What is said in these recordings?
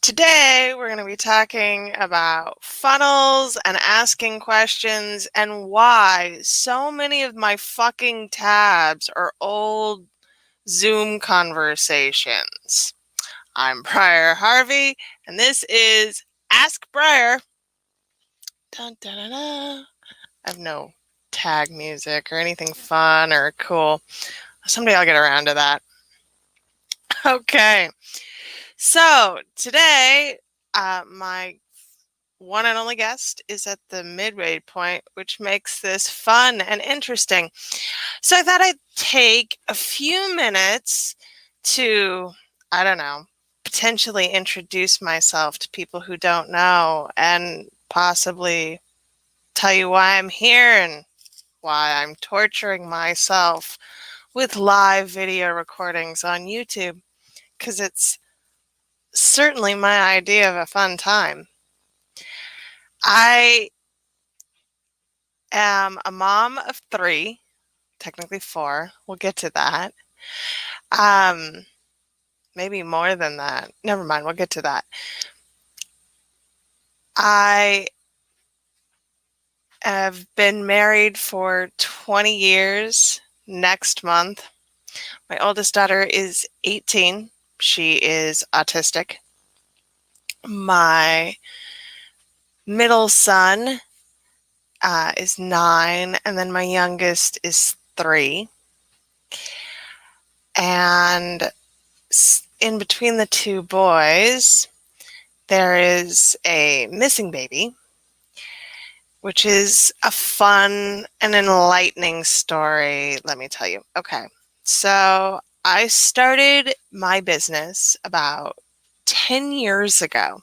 Today, we're going to be talking about funnels and asking questions and why so many of my fucking tabs are old Zoom conversations. I'm Briar Harvey, and this is Ask Briar. Dun, dun, dun, dun. I have no tag music or anything fun or cool. Someday I'll get around to that. Okay. So today, my one and only guest is at the midway point, which makes this fun and interesting. So I thought I'd take a few minutes to, I don't know, potentially introduce myself to people who don't know and possibly tell you why I'm here and why I'm torturing myself with live video recordings on YouTube, because it's certainly my idea of a fun time. I am a mom of 3, technically 4. We'll get to that. Um, Maybe more than that. Never mind, we'll get to that. I have been married for 20 years next month. My oldest daughter is 18. She is autistic. My middle son is 9, and then my youngest is 3. And in between the 2 boys, there is a missing baby, which is a fun and enlightening story, let me tell you. Okay, so I started my business about 10 years ago.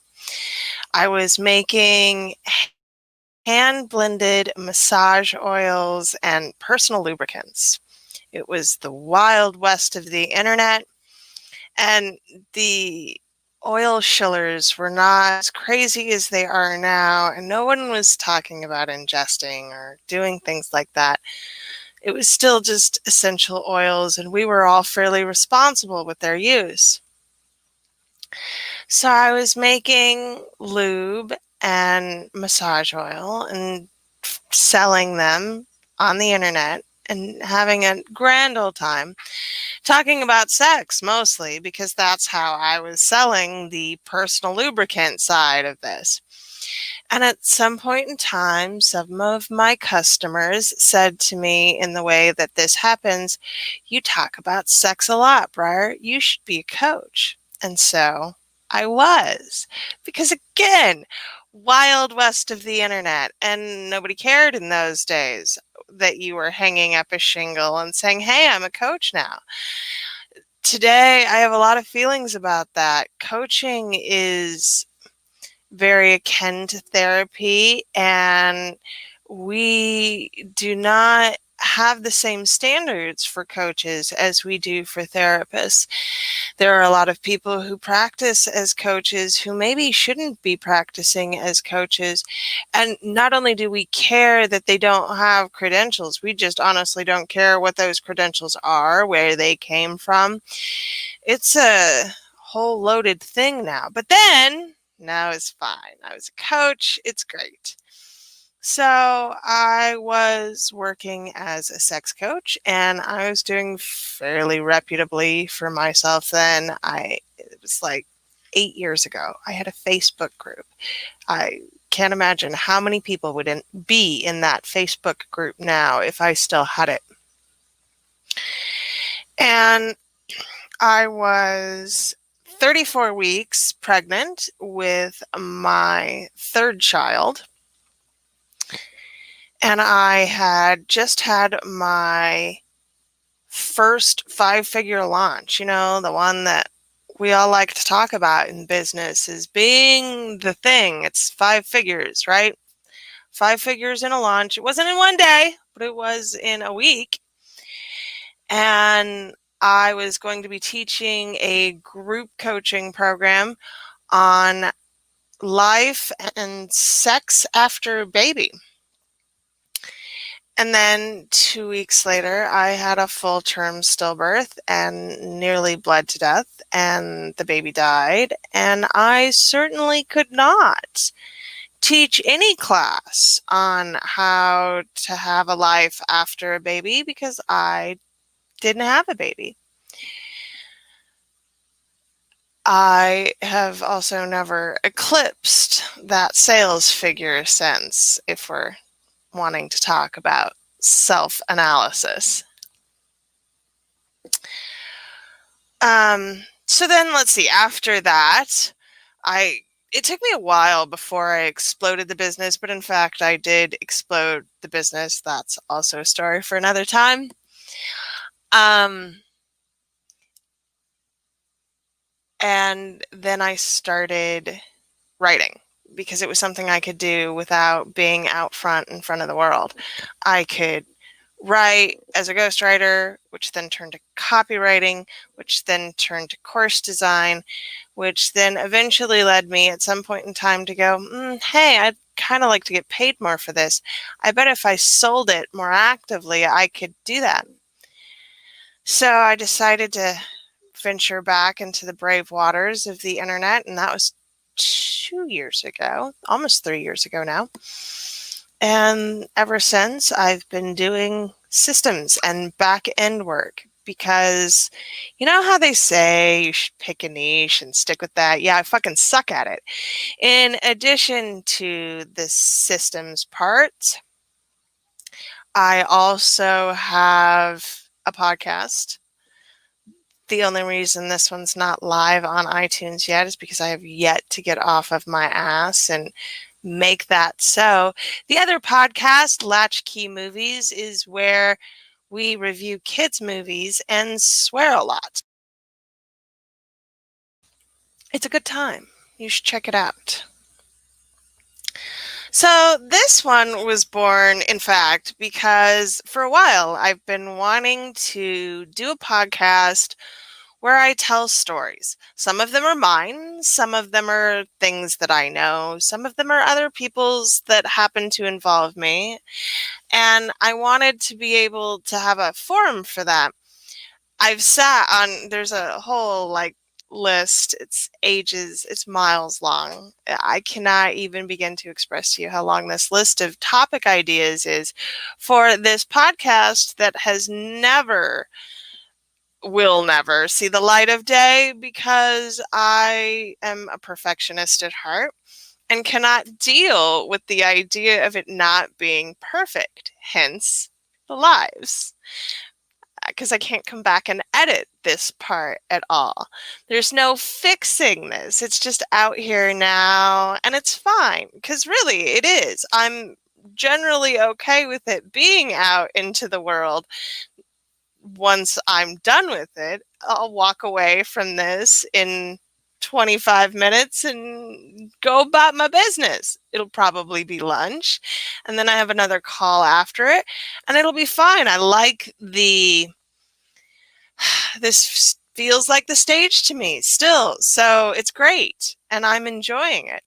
I was making hand-blended massage oils and personal lubricants. It was the wild west of the internet, and the oil shillers were not as crazy as they are now, and no one was talking about ingesting or doing things like that. It was still just essential oils, and we were all fairly responsible with their use. So I was making lube and massage oil and selling them on the internet and having a grand old time talking about sex, mostly because that's how I was selling the personal lubricant side of this. And at some point in time, some of my customers said to me, in the way that this happens, "You talk about sex a lot, Briar. You should be a coach." And so I was, because again, wild west of the internet, and nobody cared in those days that you were hanging up a shingle and saying, "Hey, I'm a coach now." Today, I have a lot of feelings about that. Coaching is very akin to therapy, and we do not have the same standards for coaches as we do for therapists. There are a lot of people who practice as coaches who maybe shouldn't be practicing as coaches. And not only do we care that they don't have credentials, we just honestly don't care what those credentials are, where they came from. It's a whole loaded thing now. But then, now it's fine. I was a coach. It's great. So I was working as a sex coach, and I was doing fairly reputably for myself then. It was like 8 years ago. I had a Facebook group. I can't imagine how many people would be in that Facebook group now if I still had it. And I was 34 weeks pregnant with my 3rd child. And I had just had my first 5-figure launch, the one that we all like to talk about in business as being the thing. It's 5 figures, right? 5 figures in a launch. It wasn't in one day, but it was in a week. And I was going to be teaching a group coaching program on life and sex after baby. And then 2 weeks later, I had a full-term stillbirth and nearly bled to death, and the baby died. And I certainly could not teach any class on how to have a life after a baby because I didn't have a baby. I have also never eclipsed that sales figure since, if we're wanting to talk about self-analysis. So then let's see, after that, it took me a while before I exploded the business, but in fact I did explode the business. That's also a story for another time. And then I started writing because it was something I could do without being out front in front of the world. I could write as a ghostwriter, which then turned to copywriting, which then turned to course design, which then eventually led me at some point in time to go, hey, I'd kind of like to get paid more for this. I bet if I sold it more actively, I could do that. So I decided to venture back into the brave waters of the internet, and that was 2 years ago, almost 3 years ago now. And ever since, I've been doing systems and back-end work because you know how they say you should pick a niche and stick with that? Yeah, I fucking suck at it. In addition to the systems part, I also have a podcast. The only reason this one's not live on iTunes yet is because I have yet to get off of my ass and make that so. The other podcast, Latchkey Movies, is where we review kids' movies and swear a lot. It's a good time. You should check it out. So this one was born, in fact, because for a while I've been wanting to do a podcast where I tell stories. Some of them are mine, some of them are things that I know, some of them are other people's that happen to involve me, and I wanted to be able to have a forum for that. I've sat on, there's a whole list, it's miles long. I cannot even begin to express to you how long this list of topic ideas is for this podcast that will never see the light of day because I am a perfectionist at heart and cannot deal with the idea of it not being perfect, hence the lives. Because I can't come back and edit this part at all. There's no fixing this. It's just out here now, and it's fine, because really it is. I'm generally okay with it being out into the world. Once I'm done with it, I'll walk away from this in 25 minutes and go about my business. It'll probably be lunch, and then I have another call after it, and it'll be fine. I like this feels like the stage to me still, so it's great, and I'm enjoying it.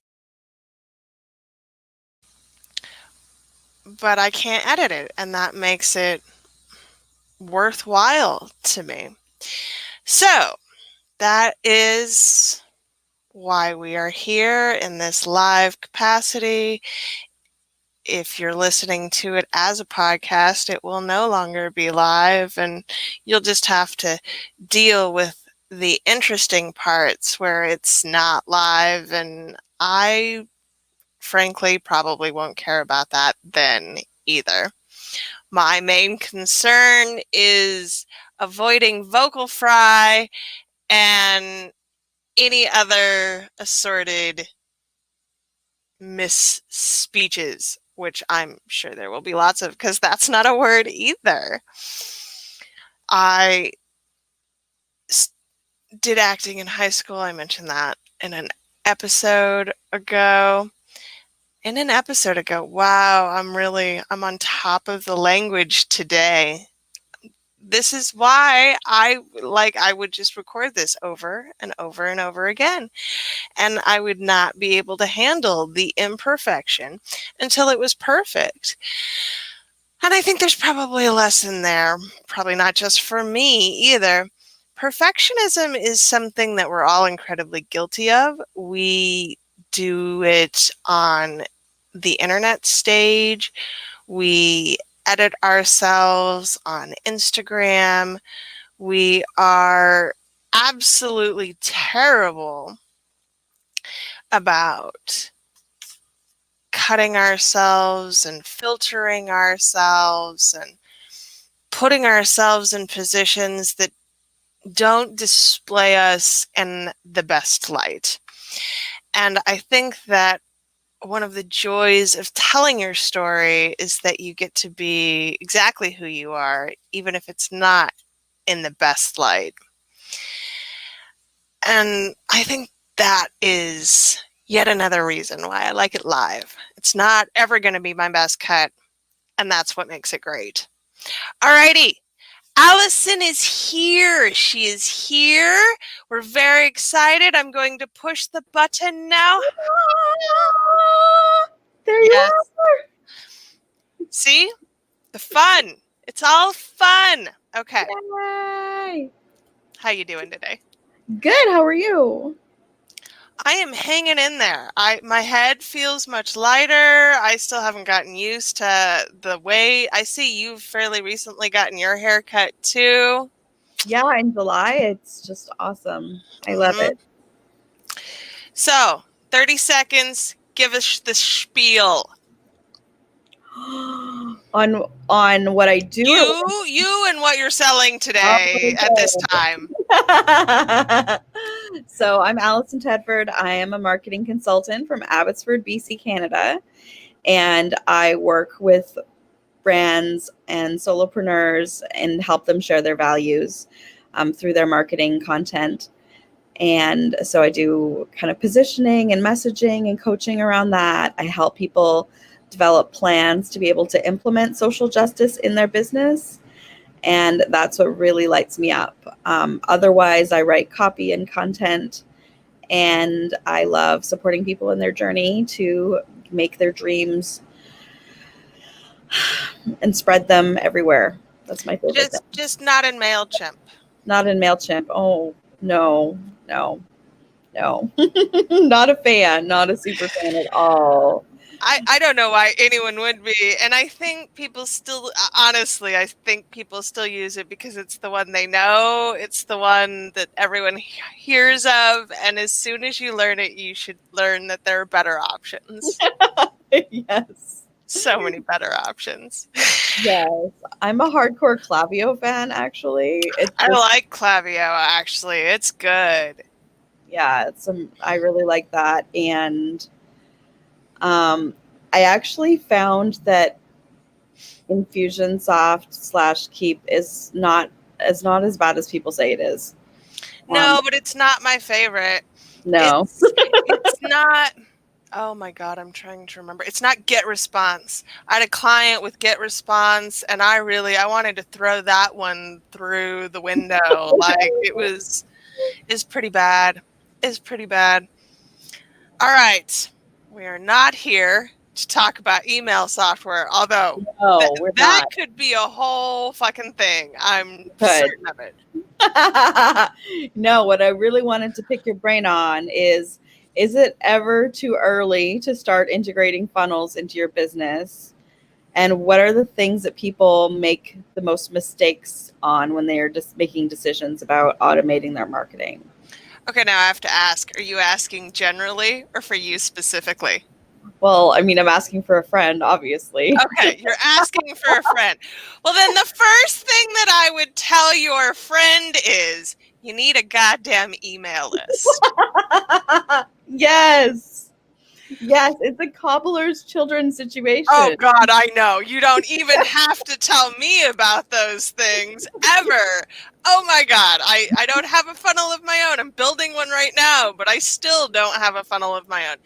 But I can't edit it, and that makes it worthwhile to me. So that is why we are here in this live capacity. If you're listening to it as a podcast, it will no longer be live, and you'll just have to deal with the interesting parts where it's not live, and I frankly probably won't care about that then either. My main concern is avoiding vocal fry and any other assorted misspeeches, which I'm sure there will be lots of, because that's not a word either. I did acting in high school. I mentioned that in an episode ago. Wow, I'm on top of the language today. This is why I would just record this over and over and over again. And I would not be able to handle the imperfection until it was perfect. And I think there's probably a lesson there, probably not just for me either. Perfectionism is something that we're all incredibly guilty of. We do it on the internet stage. We edit ourselves on Instagram. We are absolutely terrible about cutting ourselves and filtering ourselves and putting ourselves in positions that don't display us in the best light. And I think that one of the joys of telling your story is that you get to be exactly who you are, even if it's not in the best light. And I think that is yet another reason why I like it live. It's not ever going to be my best cut, and that's what makes it great. Alrighty. Alison is here. She is here. We're very excited. I'm going to push the button now. There you are. See? The fun. It's all fun. Okay. Yay. How you doing today? Good. How are you? I am hanging in there. My head feels much lighter. I still haven't gotten used to the way. I see you've fairly recently gotten your hair cut too. Yeah, in July. It's just awesome. I love it. So, 30 seconds. Give us the spiel. on what I do. You and what you're selling today at this time. So I'm Alison Tedford. I am a marketing consultant from Abbotsford, BC, Canada. And I work with brands and solopreneurs and help them share their values through their marketing content. And so I do kind of positioning and messaging and coaching around that. I help people develop plans to be able to implement social justice in their business. And that's what really lights me up. Otherwise, I write copy and content, and I love supporting people in their journey to make their dreams and spread them everywhere. That's my favorite thing. Just not in MailChimp. Not in MailChimp. Oh, no. Not a fan. Not a super fan at all. I don't know why anyone would be. And I think people still, honestly, I think people still use it because it's the one they know. It's the one that everyone hears of. And as soon as you learn it, you should learn that there are better options. Yes. So many better options. Yes. I'm a hardcore Klaviyo fan, actually. I like Klaviyo, actually. It's good. Yeah, I really like that. And I actually found that Infusionsoft / Keep is not as bad as people say it is. No, but it's not my favorite. No. It's not. Oh my God, I'm trying to remember. It's not GetResponse. I had a client with GetResponse, and I wanted to throw that one through the window. Like it's pretty bad. It's pretty bad. All right. We are not here to talk about email software, although that could be a whole fucking thing. I'm certain of it. No, what I really wanted to pick your brain on is it ever too early to start integrating funnels into your business? And what are the things that people make the most mistakes on when they are just making decisions about automating their marketing? Okay, now I have to ask, are you asking generally or for you specifically? Well, I mean, I'm asking for a friend, obviously. Okay, you're asking for a friend. Well, then the first thing that I would tell your friend is you need a goddamn email list. Yes. Yes, it's a cobbler's children situation. Oh, God, I know. You don't even have to tell me about those things ever. Oh, my God. I don't have a funnel of my own. I'm building one right now, but I still don't have a funnel of my own.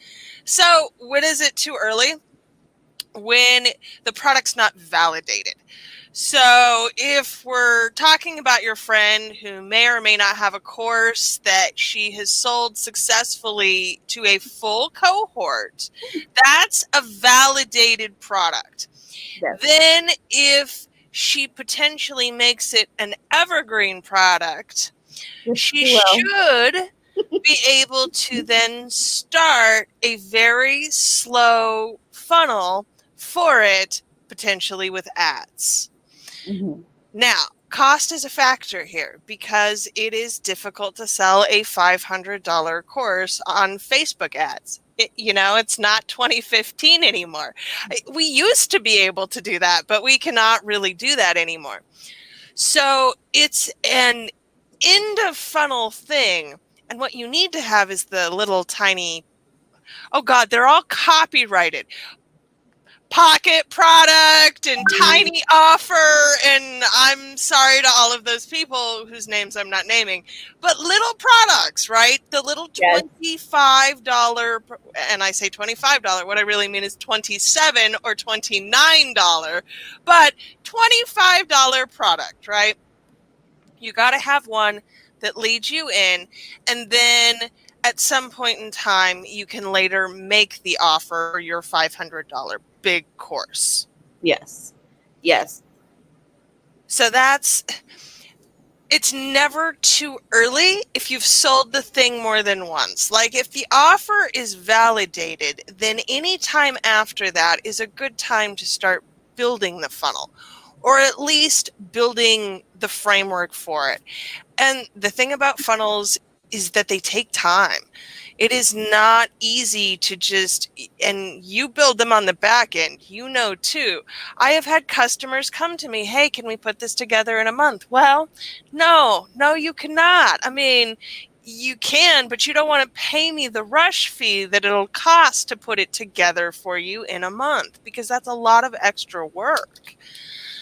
So when is it too early? When the product's not validated. So if we're talking about your friend who may or may not have a course that she has sold successfully to a full cohort, that's a validated product. Yes. Then if she potentially makes it an evergreen product, Yes, she she will. should be able to then start a very slow funnel for it, potentially with ads. Mm-hmm. Now, cost is a factor here because it is difficult to sell a $500 course on Facebook ads. It's not 2015 anymore. We used to be able to do that, but we cannot really do that anymore. So it's an end of funnel thing. And what you need to have is the little tiny, oh God, they're all copyrighted. Pocket product and tiny offer, and I'm sorry to all of those people whose names I'm not naming, but little products, right? The little Yes. $25, and I say $25, what I really mean is $27 or $29, but $25 product, right? You got to have one that leads you in, and then at some point in time, you can later make the offer for your $500 big course. Yes. Yes. So it's never too early if you've sold the thing more than once. Like if the offer is validated, then any time after that is a good time to start building the funnel, or at least building the framework for it. And the thing about funnels is that they take time. It is not easy to and you build them on the back end, too. I have had customers come to me, hey, can we put this together in a month? Well, no, you cannot. I mean, you can, but you don't want to pay me the rush fee that it'll cost to put it together for you in a month, because that's a lot of extra work.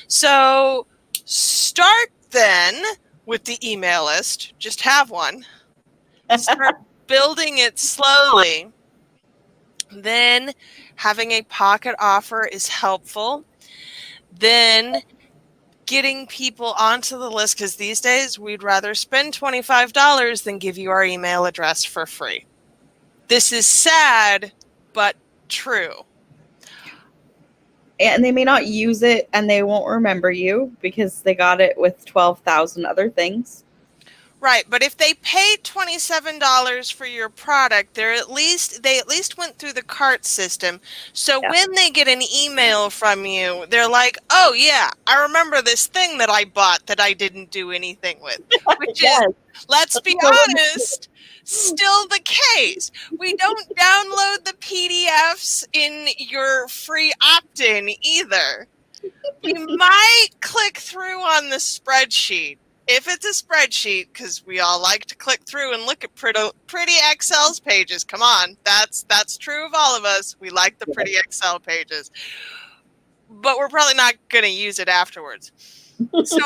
So start then with the email list. Just have one. Start building it slowly. Then having a pocket offer is helpful. Then getting people onto the list, because these days we'd rather spend $25 than give you our email address for free. This is sad, but true. And they may not use it and they won't remember you because they got it with 12,000 other things. Right, but if they paid $27 for your product, they at least went through the cart system. So when they get an email from you, they're like, "Oh yeah, I remember this thing that I bought that I didn't do anything with." Which is, let's be honest, still the case. We don't download the PDFs in your free opt-in either. We might click through on the spreadsheet. If it's a spreadsheet, because we all like to click through and look at pretty Excel pages. Come on, that's true of all of us. We like the pretty Excel pages. But we're probably not going to use it afterwards. So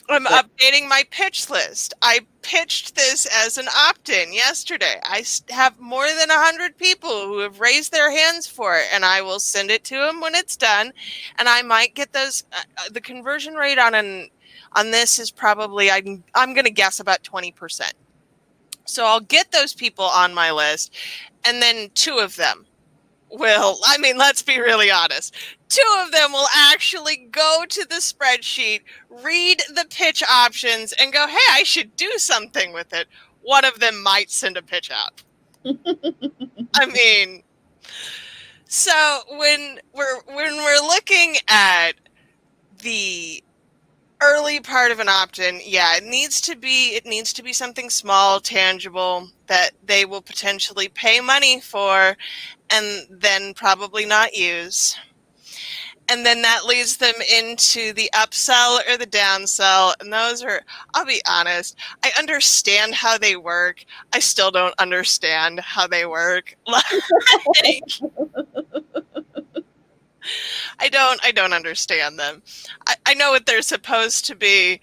I'm updating my pitch list. I pitched this as an opt-in yesterday. I have more than 100 people who have raised their hands for it, and I will send it to them when it's done. And I might get those. The conversion rate on this is probably, I'm going to guess, about 20%. So I'll get those people on my list, and then 2 of them will, I mean, let's be really honest. 2 of them will actually go to the spreadsheet, read the pitch options, and go, hey, I should do something with it. One of them might send a pitch out. I mean, so when we're looking at the early part of an opt-in, it needs to be something small, tangible, that they will potentially pay money for and then probably not use. And then that leads them into the upsell or the downsell. And those are, I'll be honest, I understand how they work. I still don't understand how they work. I don't understand them. I know what they're supposed to be.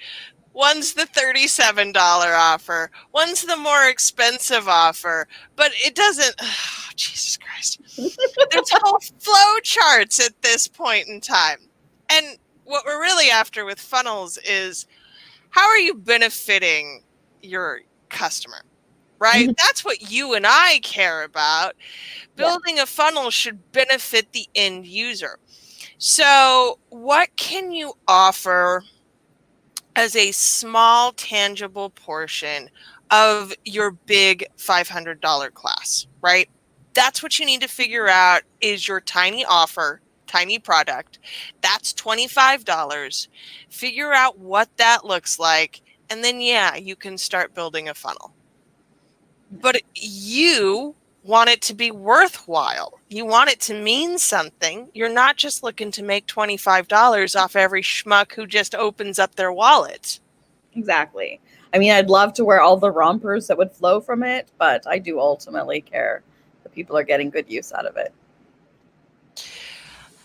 One's the $37 offer. One's the more expensive offer. But it doesn't, Jesus Christ. There's whole flow charts at this point in time. And what we're really after with funnels is, how are you benefiting your customer, right? Mhm. That's what you and I care about. Yeah. Building a funnel should benefit the end user. So what can you offer as a small, tangible portion of your big $500 class, right? That's what you need to figure out, is your tiny offer, tiny product. That's $25. Figure out what that looks like. And then, yeah, you can start building a funnel. But you want it to be worthwhile. You want it to mean something. You're not just looking to make $25 off every schmuck who just opens up their wallet. Exactly. I mean, I'd love to wear all the rompers that would flow from it, but I do ultimately care that people are getting good use out of it.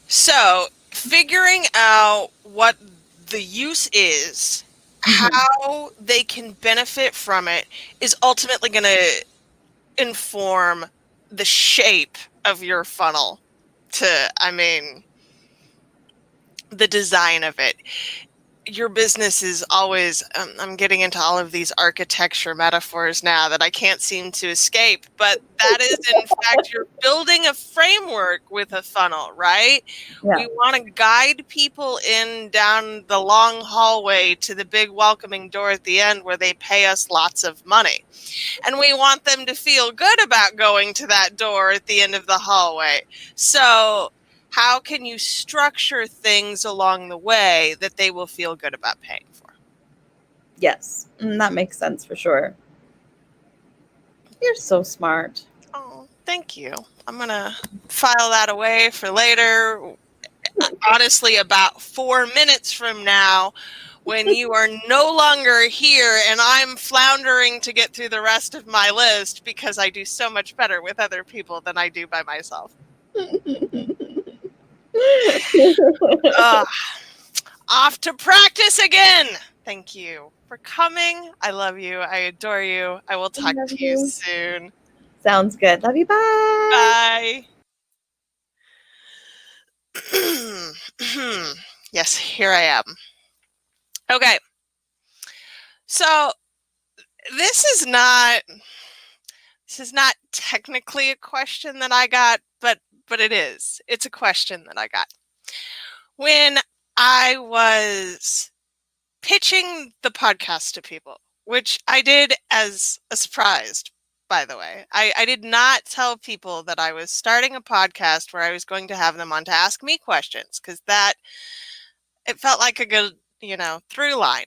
So, figuring out what the use is, Mhm. how they can benefit from it, is ultimately going to inform the shape of your funnel the design of it. Your business is always, I'm getting into all of these architecture metaphors now that I can't seem to escape, but that is, in fact, you're building a framework with a funnel, right? Yeah. We want to guide people in down the long hallway to the big welcoming door at the end where they pay us lots of money. And we want them to feel good about going to that door at the end of the hallway. So how can you structure things along the way that they will feel good about paying for? Yes. That makes sense for sure. You're so smart. Oh, thank you. I'm going to file that away for later. Honestly, about 4 minutes from now, when you are no longer here and I'm floundering to get through the rest of my list because I do so much better with other people than I do by myself. Off to practice again. Thank you for coming. I love you. I adore you. I will talk Love to you you. soon. Sounds good. Love you. Bye. Bye. Yes, here I am. Okay. So this is not technically a question that I got, but it is. It's a question that I got. When I was pitching the podcast to people, which I did as a surprise, by the way. I did not tell people that I was starting a podcast where I was going to have them on to ask me questions, because it felt like a good, through line.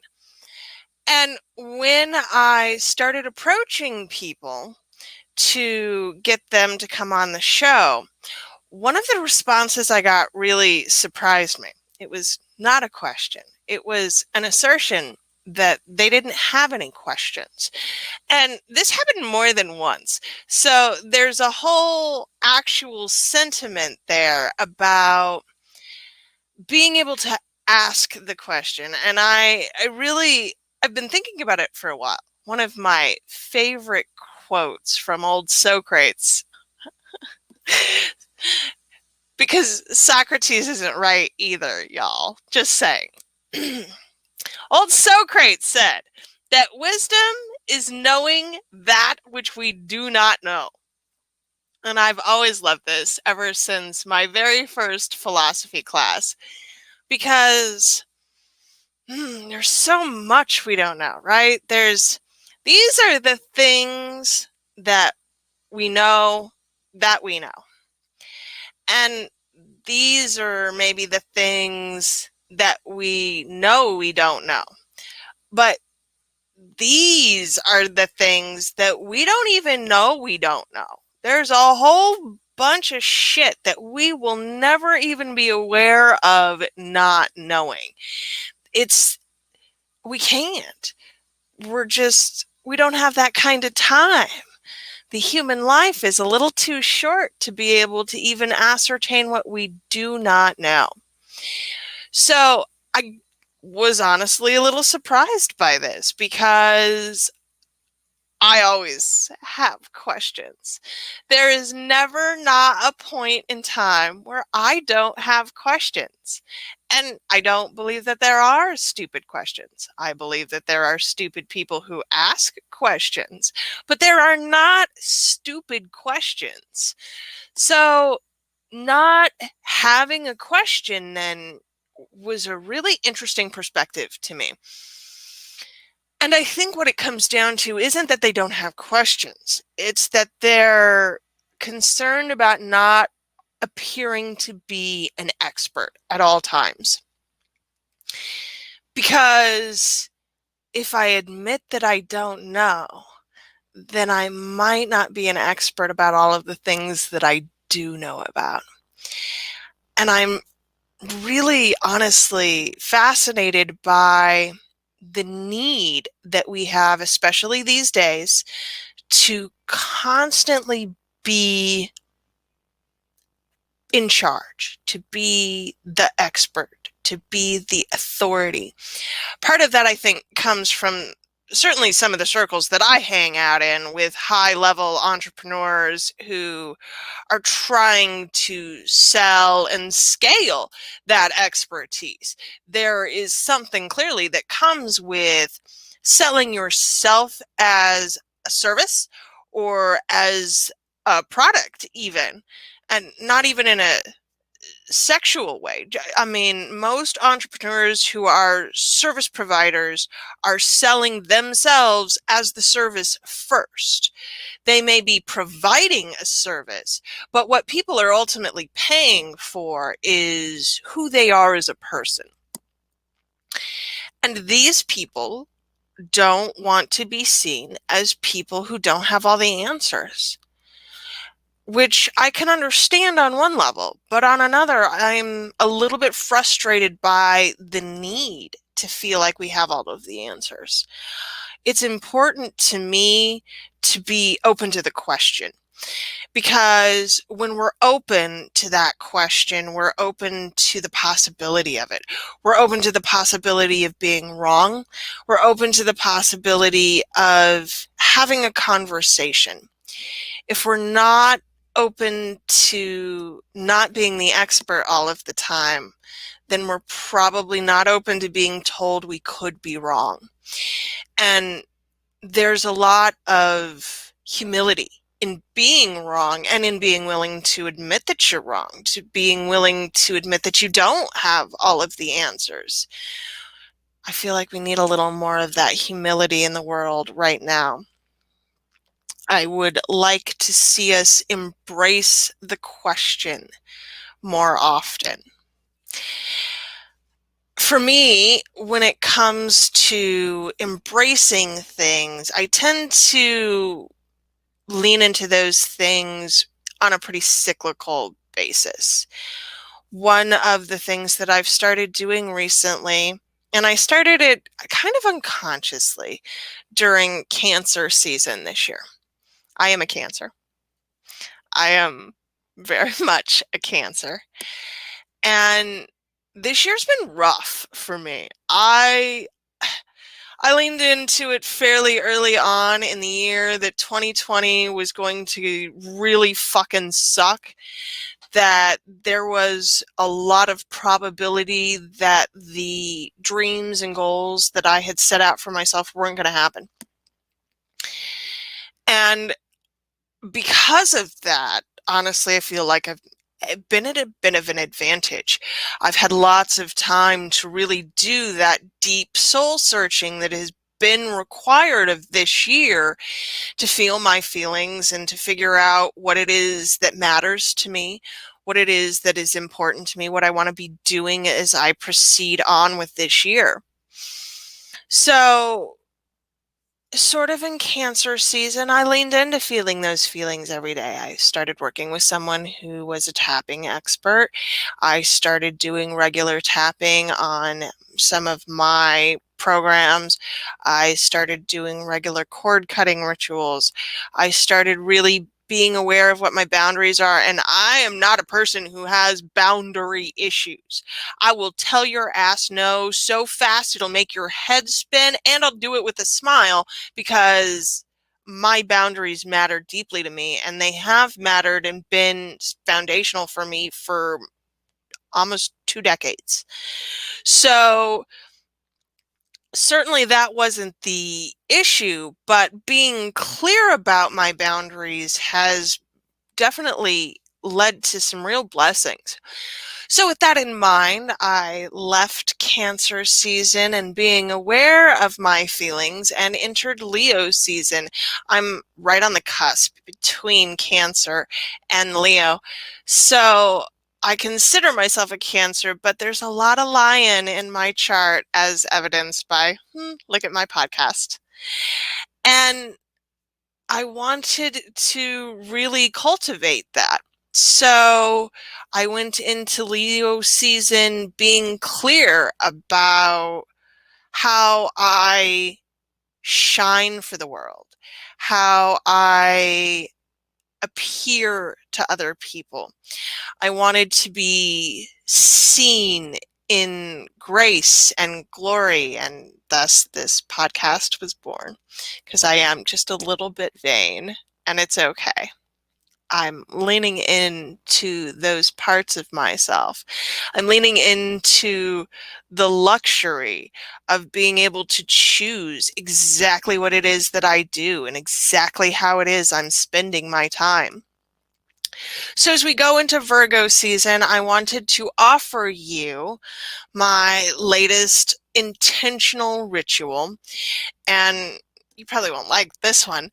And when I started approaching people to get them to come on the show, one of the responses I got really surprised me. It was not a question. It was an assertion that they didn't have any questions. And this happened more than once. So there's a whole actual sentiment there about being able to ask the question. And I've been thinking about it for a while. One of my favorite quotes from old Socrates, because Socrates isn't right either, y'all. Just saying. Old Socrates said that wisdom is knowing that which we do not know. And I've always loved this ever since my very first philosophy class, because there's so much we don't know, right? These are the things that we know that we know. And these are maybe the things that we know we don't know. But these are the things that we don't even know we don't know. There's a whole bunch of shit that we will never even be aware of not knowing. We can't. We don't have that kind of time. The human life is a little too short to be able to even ascertain what we do not know. So I was honestly a little surprised by this, because I always have questions. There is never not a point in time where I don't have questions. And I don't believe that there are stupid questions. I believe that there are stupid people who ask questions, but there are not stupid questions. So, not having a question then was a really interesting perspective to me. And I think what it comes down to isn't that they don't have questions. It's that they're concerned about not appearing to be an expert at all times. Because if I admit that I don't know, then I might not be an expert about all of the things that I do know about. And I'm really honestly fascinated by the need that we have, especially these days, to constantly be in charge, to be the expert, to be the authority. Part of that, I think, comes from certainly some of the circles that I hang out in with high-level entrepreneurs who are trying to sell and scale that expertise. There is something clearly that comes with selling yourself as a service or as a product even, and not even in a sexual way. I mean, most entrepreneurs who are service providers are selling themselves as the service first. They may be providing a service, but what people are ultimately paying for is who they are as a person. And these people don't want to be seen as people who don't have all the answers, which I can understand on one level, but on another, I'm a little bit frustrated by the need to feel like we have all of the answers. It's important to me to be open to the question, because when we're open to that question, we're open to the possibility of it. We're open to the possibility of being wrong. We're open to the possibility of having a conversation. If we're not open to not being the expert all of the time, then we're probably not open to being told we could be wrong. And there's a lot of humility in being wrong and in being willing to admit that you're wrong, to being willing to admit that you don't have all of the answers. I feel like we need a little more of that humility in the world right now. I would like to see us embrace the question more often. For me, when it comes to embracing things, I tend to lean into those things on a pretty cyclical basis. One of the things that I've started doing recently, and I started it kind of unconsciously during Cancer season this year. I am a Cancer. I am very much a Cancer. And this year's been rough for me. I leaned into it fairly early on in the year that 2020 was going to really fucking suck, that there was a lot of probability that the dreams and goals that I had set out for myself weren't going to happen. And because of that, honestly, I feel like I've been at a bit of an advantage. I've had lots of time to really do that deep soul searching that has been required of this year, to feel my feelings and to figure out what it is that matters to me, what it is that is important to me, what I want to be doing as I proceed on with this year. So, sort of in Cancer season, I leaned into feeling those feelings every day. I started working with someone who was a tapping expert. I started doing regular tapping on some of my programs. I started doing regular cord cutting rituals. I started really being aware of what my boundaries are. And I am not a person who has boundary issues. I will tell your ass no so fast it'll make your head spin, and I'll do it with a smile, because my boundaries matter deeply to me, and they have mattered and been foundational for me for almost 2 decades. So certainly that wasn't the issue, but being clear about my boundaries has definitely led to some real blessings. So with that in mind, I left Cancer season and being aware of my feelings and entered Leo season. I'm right on the cusp between Cancer and Leo. So I consider myself a Cancer, but there's a lot of lion in my chart, as evidenced by, look at my podcast. And I wanted to really cultivate that. So I went into Leo season being clear about how I shine for the world, how I appear to other people. I wanted to be seen in grace and glory, and thus this podcast was born, because I am just a little bit vain, and it's okay. I'm leaning into those parts of myself. I'm leaning into the luxury of being able to choose exactly what it is that I do and exactly how it is I'm spending my time. So as we go into Virgo season, I wanted to offer you my latest intentional ritual, and you probably won't like this one.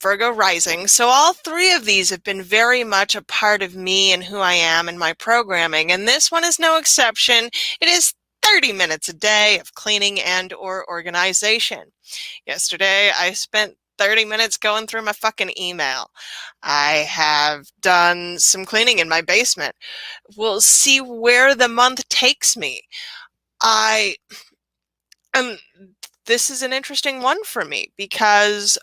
Virgo rising. So all three of these have been very much a part of me and who I am and my programming, and this one is no exception. It is 30 minutes a day of cleaning and or organization. Yesterday, I spent 30 minutes going through my fucking email. I have done some cleaning in my basement. We'll see where the month takes me. I this is an interesting one for me because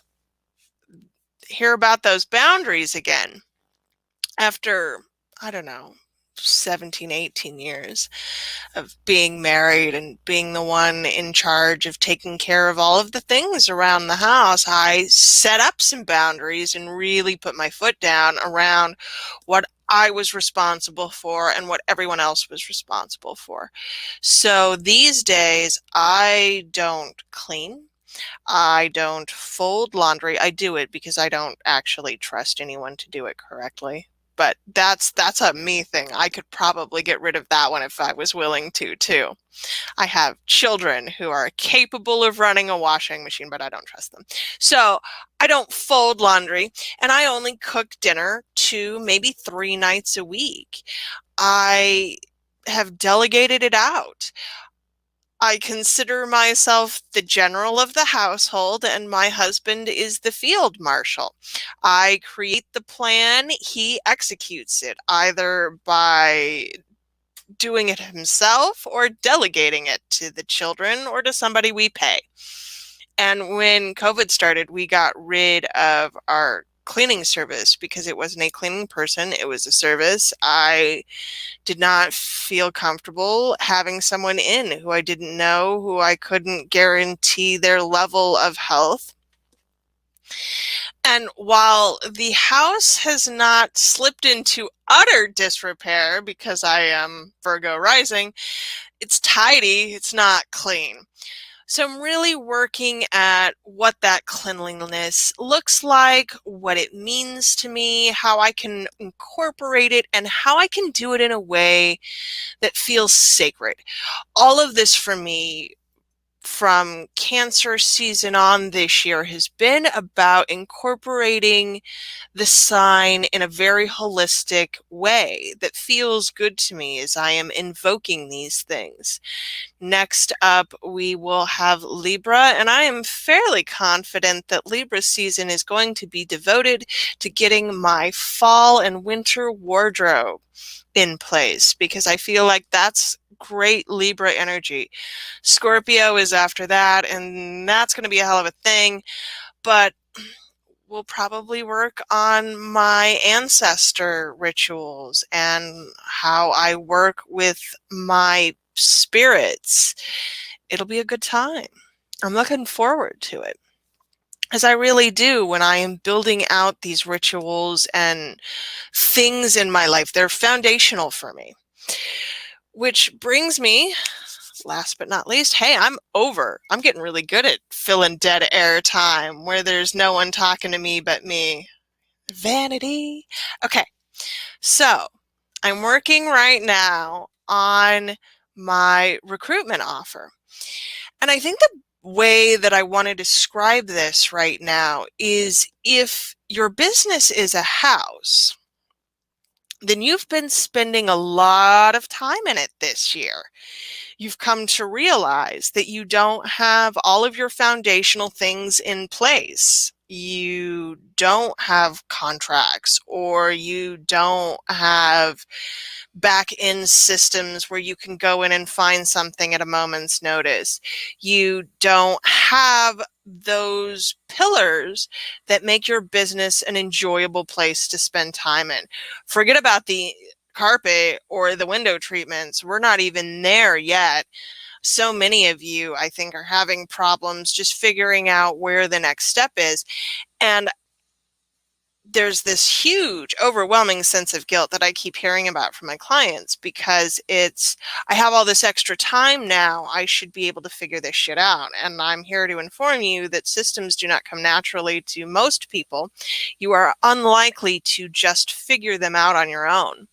hear about those boundaries again after, I don't know, 17, 18 years of being married and being the one in charge of taking care of all of the things around the house. I set up some boundaries and really put my foot down around what I was responsible for and what everyone else was responsible for. So these days, I don't clean. I don't fold laundry. I do it because I don't actually trust anyone to do it correctly. But that's a me thing. I could probably get rid of that one if I was willing to, too. I have children who are capable of running a washing machine, but I don't trust them. So I don't fold laundry, and I only cook dinner 2, maybe 3 nights a week. I have delegated it out. I consider myself the general of the household, and my husband is the field marshal. I create the plan, he executes it, either by doing it himself or delegating it to the children or to somebody we pay. And when COVID started, we got rid of our cleaning service because it wasn't a cleaning person, it was a service. I did not feel comfortable having someone in who I didn't know, who I couldn't guarantee their level of health. And while the house has not slipped into utter disrepair because I am Virgo rising, it's tidy, it's not clean. So I'm really working at what that cleanliness looks like, what it means to me, how I can incorporate it, and how I can do it in a way that feels sacred. All of this for me from Cancer season on this year has been about incorporating the sign in a very holistic way that feels good to me as I am invoking these things. Next up, we will have Libra, and I am fairly confident that Libra season is going to be devoted to getting my fall and winter wardrobe in place because I feel like that's great Libra energy. Scorpio is after that, and that's going to be a hell of a thing, but we'll probably work on my ancestor rituals and how I work with my spirits. It'll be a good time. I'm looking forward to it. as I really do when I am building out these rituals and things in my life. They're foundational for me. Which brings me, last but not least, hey, I'm getting really good at filling dead air time where there's no one talking to me but me. Vanity. Okay, so I'm working right now on my recruitment offer. And I think the way that I want to describe this right now is if your business is a house, then you've been spending a lot of time in it this year. You've come to realize that you don't have all of your foundational things in place. You don't have contracts, or you don't have back-end systems where you can go in and find something at a moment's notice. You don't have those pillars that make your business an enjoyable place to spend time in. Forget about the carpet or the window treatments. We're not even there yet. So many of you, I think, are having problems just figuring out where the next step is. And there's this huge, overwhelming sense of guilt that I keep hearing about from my clients because I have all this extra time now. I should be able to figure this shit out. And I'm here to inform you that systems do not come naturally to most people. You are unlikely to just figure them out on your own.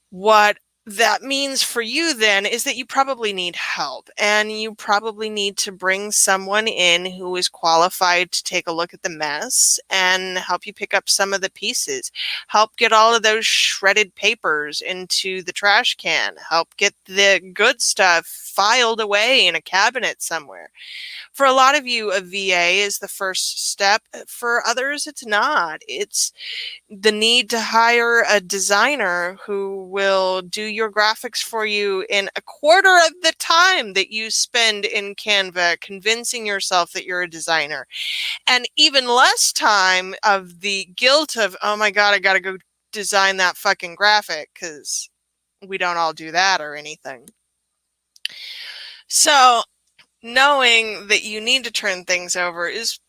What that means for you then is that you probably need help, and you probably need to bring someone in who is qualified to take a look at the mess and help you pick up some of the pieces, help get all of those shredded papers into the trash can, help get the good stuff filed away in a cabinet somewhere. For a lot of you, a VA is the first step. For others, it's not. It's the need to hire a designer who will do your graphics for you in a quarter of the time that you spend in Canva convincing yourself that you're a designer, and even less time of the guilt of, oh my God, I got to go design that fucking graphic, because we don't all do that or anything. So knowing that you need to turn things over is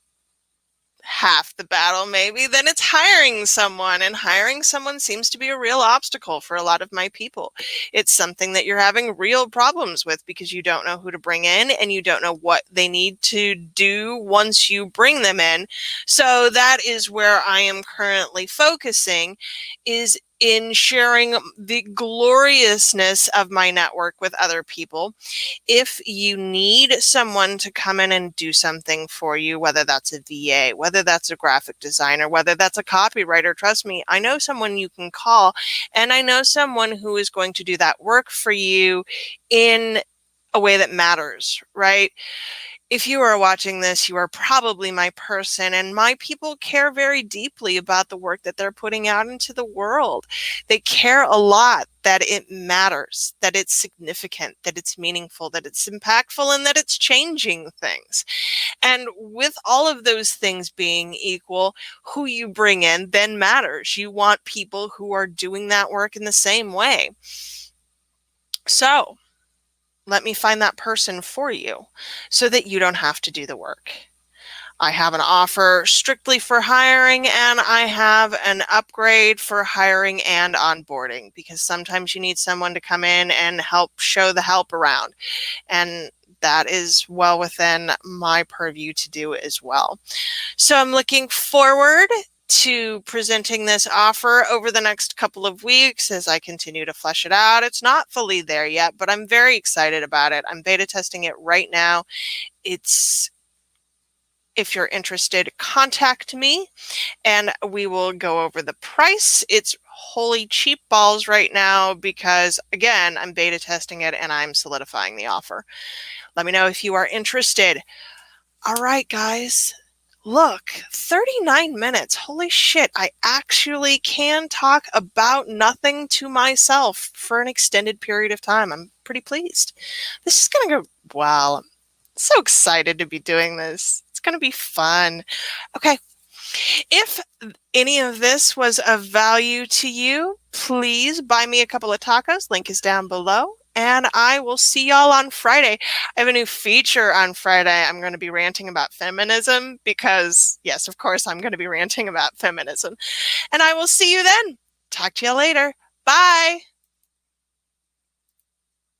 half the battle, maybe. Then it's hiring someone, and hiring someone seems to be a real obstacle for a lot of my people. It's something that you're having real problems with because you don't know who to bring in, and you don't know what they need to do once you bring them in. So that is where I am currently focusing, is in sharing the gloriousness of my network with other people. If you need someone to come in and do something for you, whether that's a VA, whether that's a graphic designer, whether that's a copywriter, trust me, I know someone you can call, and I know someone who is going to do that work for you in a way that matters, right? If you are watching this, you are probably my person, and my people care very deeply about the work that they're putting out into the world. They care a lot that it matters, that it's significant, that it's meaningful, that it's impactful, and that it's changing things. And with all of those things being equal, who you bring in then matters. You want people who are doing that work in the same way. So let me find that person for you so that you don't have to do the work. I have an offer strictly for hiring, and I have an upgrade for hiring and onboarding, because sometimes you need someone to come in and help show the help around. And that is well within my purview to do as well. So I'm looking forward to presenting this offer over the next couple of weeks as I continue to flesh it out. It's not fully there yet, but I'm very excited about it. I'm beta testing it right now. If you're interested, contact me and we will go over the price. It's wholly cheap balls right now because, again, I'm beta testing it and I'm solidifying the offer. Let me know if you are interested. All right, guys. Look, 39 minutes. Holy shit. I actually can talk about nothing to myself for an extended period of time. I'm pretty pleased. This is going to go well. I'm so excited to be doing this. It's going to be fun. Okay. If any of this was of value to you, please buy me a couple of tacos. Link is down below. and I will see y'all on Friday. I have a new feature on Friday. I'm going to be ranting about feminism because, yes, of course, I'm going to be ranting about feminism. And I will see you then. Talk to you later. Bye.